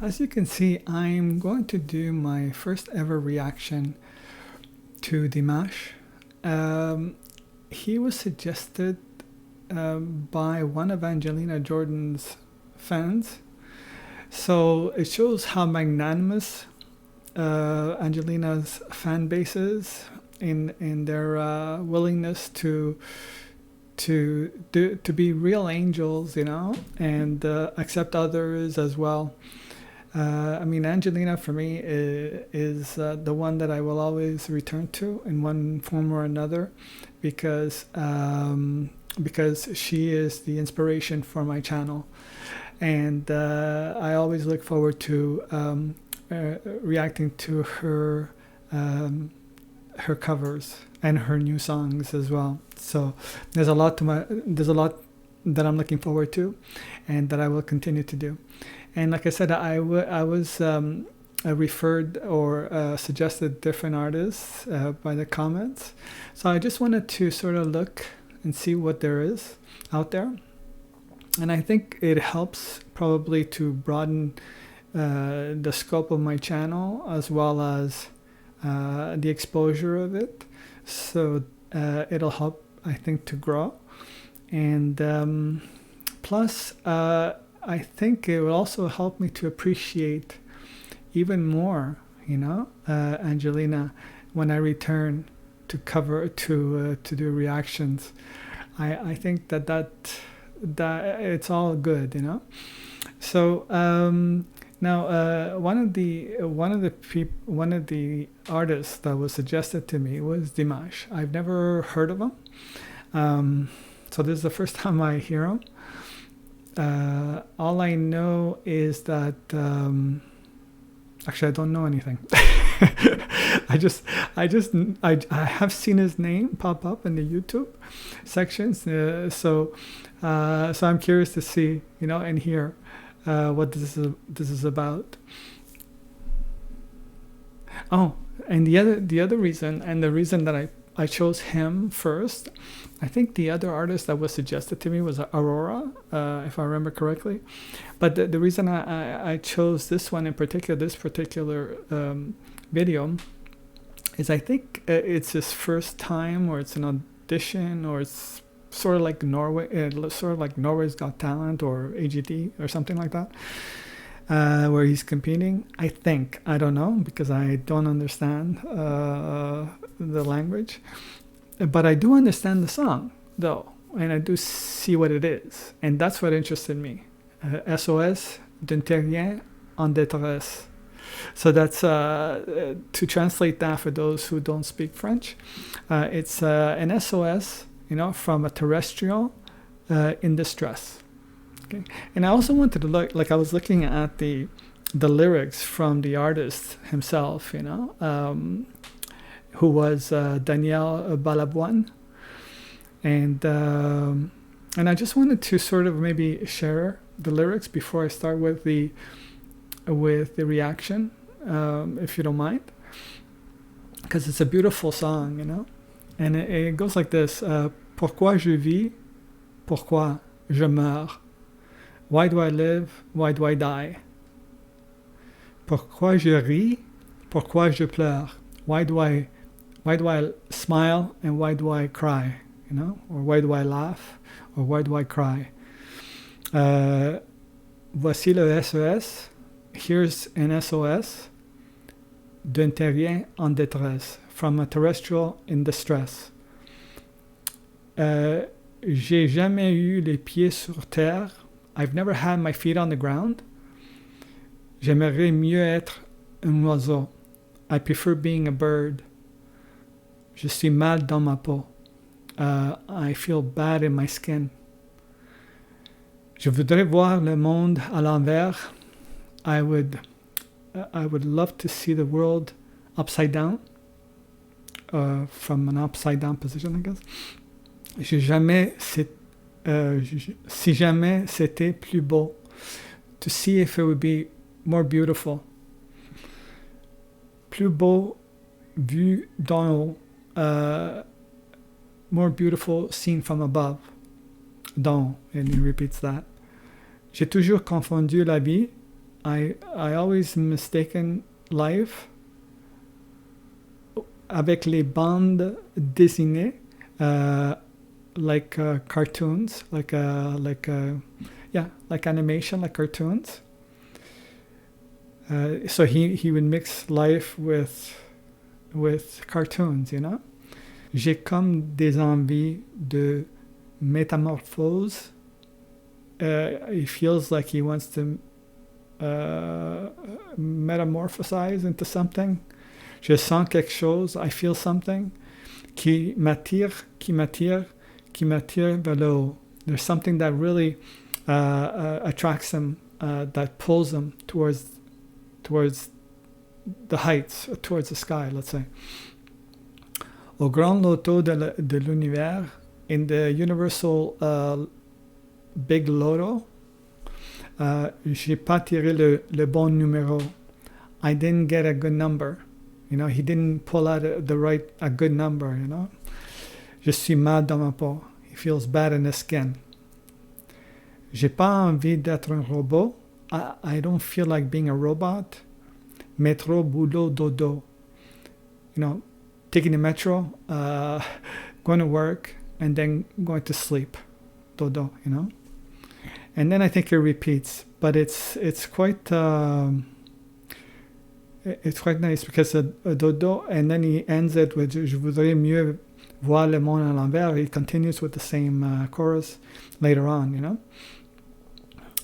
As you can see, I'm going to do my first ever reaction to Dimash. He was suggested by one of Angelina Jordan's fans. So it shows how magnanimous Angelina's fan base is in their willingness to be real angels, and accept others as well. I mean, Angelina for me is the one that I will always return to in one form or another, because she is the inspiration for my channel, and I always look forward to reacting to her covers and her new songs as well. So there's a lot that I'm looking forward to, and that I will continue to do. And like I said, I was referred or suggested different artists by the comments. So I just wanted to sort of look and see what there is out there. And I think it helps probably to broaden the scope of my channel, as well as the exposure of it. So it'll help, I think, to grow. And plus, I think it will also help me to appreciate even more, Angelina, when I return to do reactions. I think that it's all good, So now one of the artists that was suggested to me was Dimash. I've never heard of him, so this is the first time I hear him. All I know is that actually I don't know anything. I have seen his name pop up in the YouTube sections, so I'm curious to see, and hear what this is about. Oh, and the other reason, and the reason that I chose him first, I think the other artist that was suggested to me was Aurora, if I remember correctly. But the reason I chose this one in particular, this particular video, is I think it's his first time, or it's an audition, or it's sort of like Norway's Got Talent, or AGT, or something like that, where he's competing. I don't know, because I don't understand the language. But I do understand the song, though, and I do see what it is. And that's what interested me. S.o.s. d'un terrien en détresse. So that's, to translate that for those who don't speak French, it's an SOS, from a terrestrial in distress. Okay. And I also wanted to look, like I was looking at the lyrics from the artist himself, who was Daniel Balavoine, and I just wanted to sort of maybe share the lyrics before I start with the reaction, if you don't mind, because it's a beautiful song, and it goes like this: Pourquoi je vis? Pourquoi je meurs? Why do I live? Why do I die? Pourquoi je ris? Pourquoi je pleure? Why do I smile, and why do I cry? Or why do I laugh, or why do I cry? Voici le SOS. Here's an SOS d'un terrien en détresse, from a terrestrial in distress. J'ai jamais eu les pieds sur terre. I've never had my feet on the ground. J'aimerais mieux être un oiseau. I prefer being a bird. Je suis mal dans ma peau. I feel bad in my skin. Je voudrais voir le monde à l'envers. I would love to see the world upside down, from an upside down position, I guess. Si jamais c'était plus beau, to see if it would be more beautiful. Plus beau vu d'en haut, more beautiful seen from above. D'en haut, and he repeats that. J'ai toujours confondu la vie I always mistaken life avec les bandes dessinées, like cartoons, like animation, like cartoons. So he would mix life with cartoons, you know. J'ai comme des envies de métamorphose. He feels like he wants to metamorphosize into something. Je sens quelque chose. I feel something. Qui m'attire vers le haut. There's something that really attracts him, that pulls him towards the heights, towards the sky, let's say. Au grand loto de l'univers, in the universal big lotto, j'ai pas tiré le bon numéro. I didn't get a good number. You know, he didn't pull out a good number, you know. Je suis mal dans ma peau. He feels bad in his skin. J'ai pas envie d'être un robot. I don't feel like being a robot. Métro, boulot, dodo. You know, taking the metro, going to work, and then going to sleep. Dodo, you know. And then I think it repeats, but it's quite nice because a dodo, and then he ends it with je voudrais mieux voir le monde à l'envers. He continues with the same chorus later on, you know.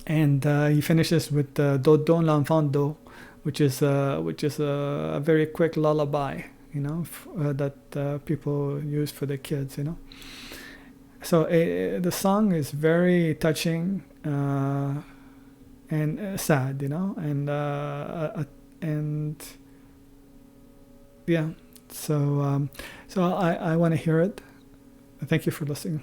And he finishes with dodo l'enfant do, which is a very quick lullaby, you know, that people use for their kids, you know. So the song is very touching and sad, you know, and yeah. So I want to hear it. Thank you for listening.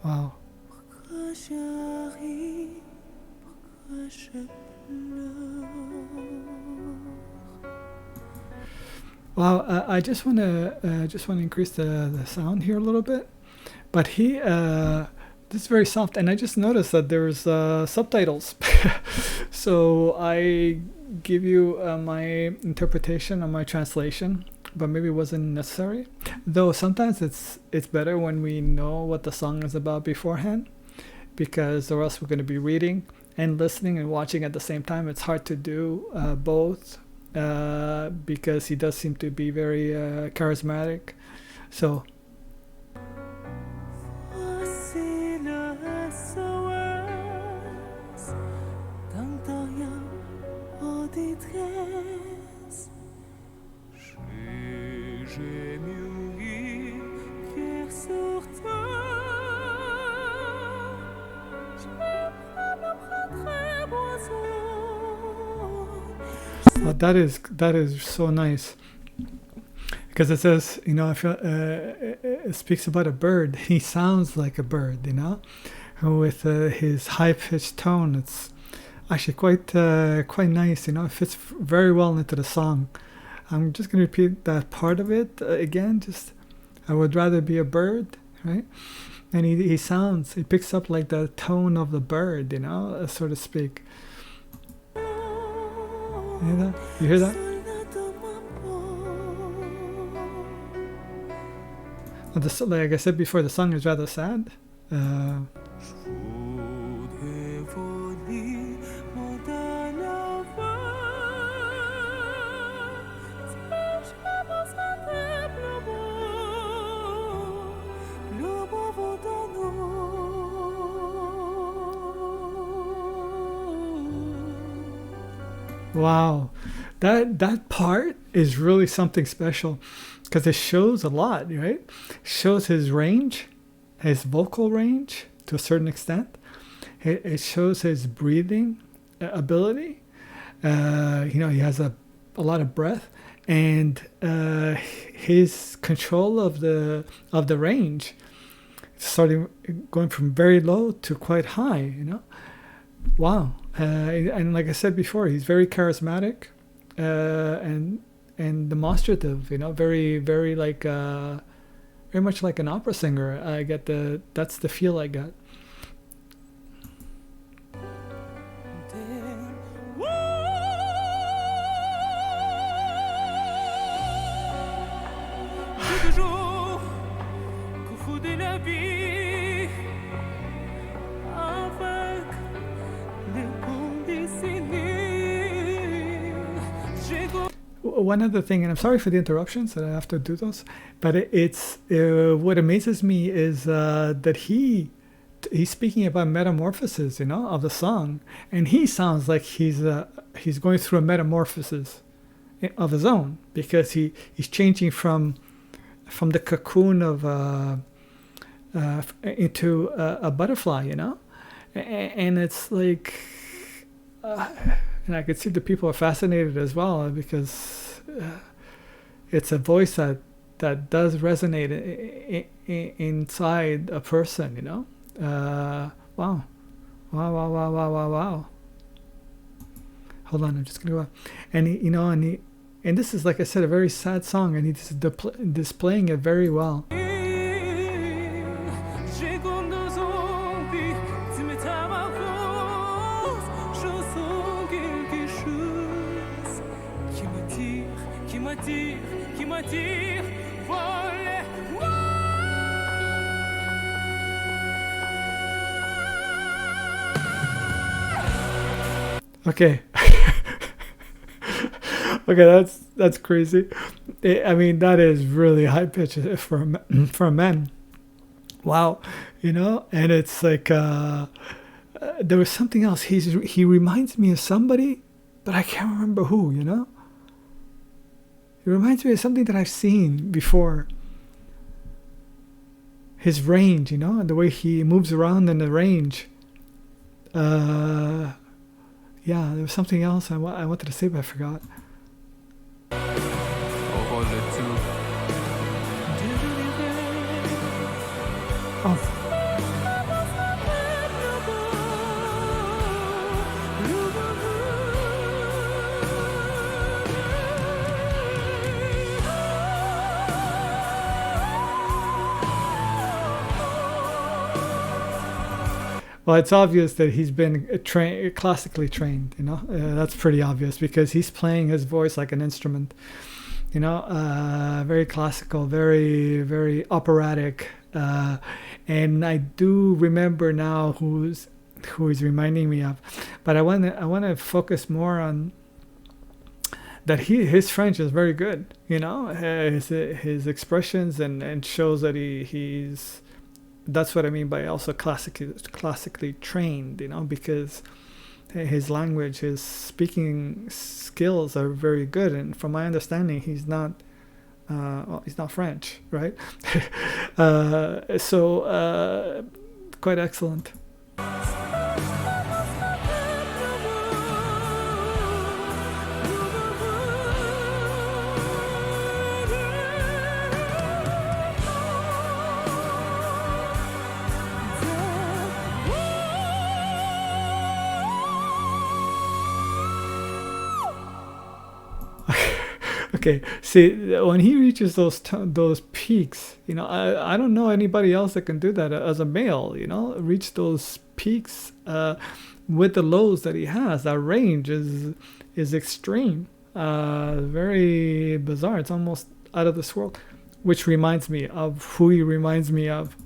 Wow. Wow, I just want to increase the sound here a little bit, but this is very soft, and I just noticed that there's subtitles, so I give you my interpretation of my translation, but maybe it wasn't necessary. Though sometimes it's better when we know what the song is about beforehand, because or else we're going to be reading and listening and watching at the same time. It's hard to do both. Because he does seem to be very charismatic. So voici le s.o.s. T'entends rien en détresse. J'ai mûri cœur sur toi. Je me prendrai boisson. Well, that is so nice, because it says, you know, I feel it speaks about a bird. He sounds like a bird, you know, with his high-pitched tone. It's actually quite nice, you know. It fits very well into the song. I'm just going to repeat that part of it again. Just, I would rather be a bird, right? And he picks up like the tone of the bird, you know, so to speak. You hear that? You hear that? Like I said before, the song is rather sad. Wow, that part is really something special, because it shows a lot, right? It shows his range, his vocal range to a certain extent. It shows his breathing ability. You know, he has a lot of breath, and his control of the range, going from very low to quite high. You know, wow. And like I said before, he's very charismatic, and and demonstrative. Very very like very much like an opera singer. I get that's the feel I got. One other thing, and I'm sorry for the interruptions that I have to do those, but it's what amazes me is that he's speaking about metamorphosis, of the song, and he sounds like he's going through a metamorphosis of his own, because he's changing from the cocoon of into a butterfly, and it's like. And I could see the people are fascinated as well, because it's a voice that does resonate inside a person, Wow. Wow, wow, wow, wow, wow, wow. Hold on, I'm just going to go. And, and this is, like I said, a very sad song, and he's displaying it very well. Okay. Okay, that's crazy. I mean, that is really high pitch for a man. Wow, and it's like there was something else. He reminds me of somebody, but I can't remember who. It reminds me of something that I've seen before. His range, and the way he moves around in the range. Yeah, there was something else I wanted to say, but I forgot. Oh. Well, it's obvious that he's been classically trained, that's pretty obvious, because he's playing his voice like an instrument, very classical, very, very operatic. And I do remember now who he's reminding me of, but I want to focus more on that his French is very good, his expressions, and shows that he's. That's what I mean by also classically trained, because his language, his speaking skills are very good. And from my understanding, he's not French, right? So quite excellent. Okay, see, when he reaches those peaks, I don't know anybody else that can do that as a male, reach those peaks with the lows that he has. That range is extreme, very bizarre. It's almost out of this world, which reminds me of who he reminds me of.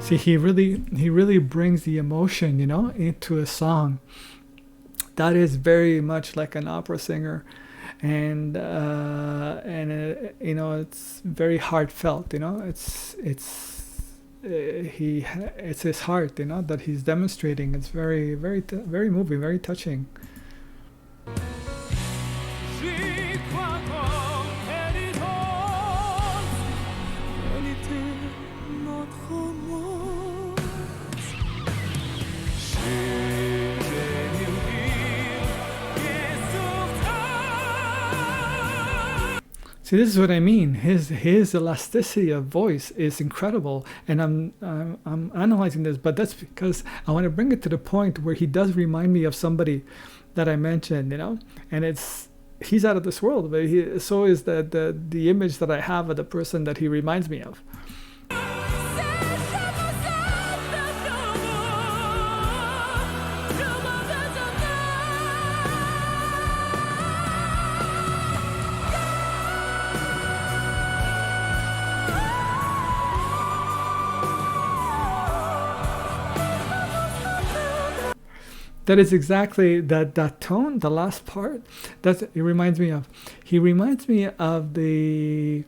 See, he really brings the emotion, into a song. That is very much like an opera singer, and it's very heartfelt. It's his heart, that he's demonstrating. It's very, very, very moving, very touching. See, this is what I mean. His elasticity of voice is incredible, and I'm analyzing this, but that's because I want to bring it to the point where he does remind me of somebody that I mentioned, and he's out of this world, but so is the image that I have of the person that he reminds me of. That is exactly that tone, the last part. That's it reminds me of. He reminds me of the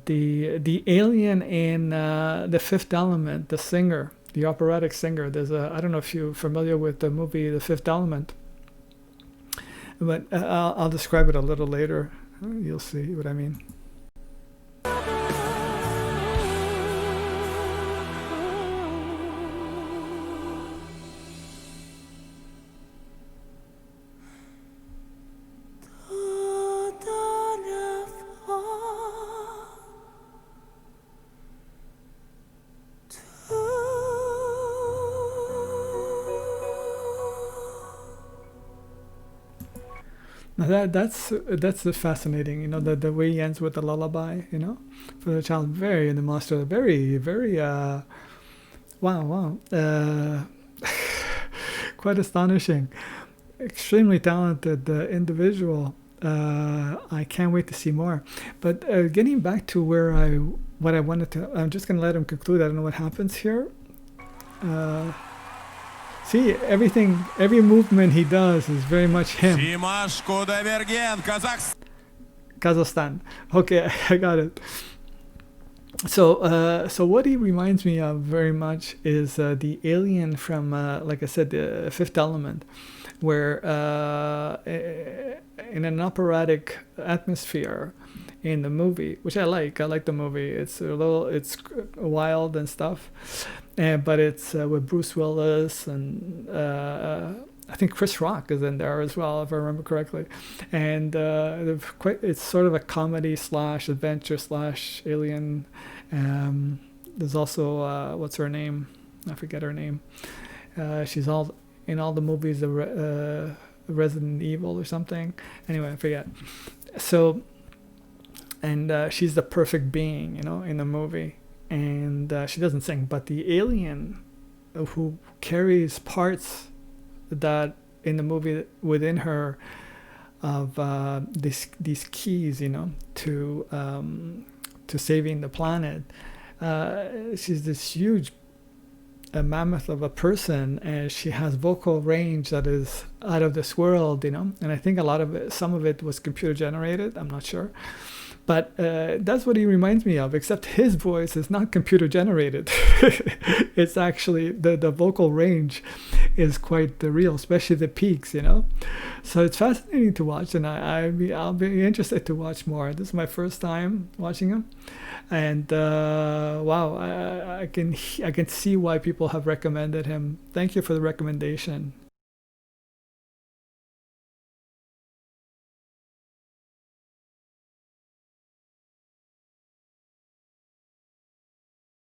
alien in The Fifth Element, the singer, the operatic singer. There's I don't know if you're familiar with the movie The Fifth Element, but I'll describe it a little later. You'll see what I mean. Now that's the fascinating, the way he ends with the lullaby, for the child. Very in the master, very very wow, quite astonishing, extremely talented individual. I can't wait to see more. But getting back to what I wanted to, I'm just gonna let him conclude. I don't know what happens here. See, every movement he does is very much him. Dimash, Kudaibergen, Kazakhstan. Okay, I got it. So what he reminds me of very much is the alien from, like I said, The Fifth Element, where in an operatic atmosphere in the movie, which I like the movie. It's it's wild and stuff. But it's with Bruce Willis and I think Chris Rock is in there as well, if I remember correctly. And it's sort of a comedy / adventure / alien. There's also what's her name? I forget her name. She's in all the movies of Resident Evil or something. Anyway, I forget. So, and she's the perfect being, in the movie. And she doesn't sing, but the alien who carries parts that in the movie within her of these keys, to saving the planet. She's this huge mammoth of a person, and she has vocal range that is out of this world, And I think some of it was computer generated. I'm not sure. But that's what he reminds me of, except his voice is not computer generated. It's actually, the vocal range is quite real, especially the peaks, So it's fascinating to watch, and I'll be interested to watch more. This is my first time watching him. And wow, I can see why people have recommended him. Thank you for the recommendation.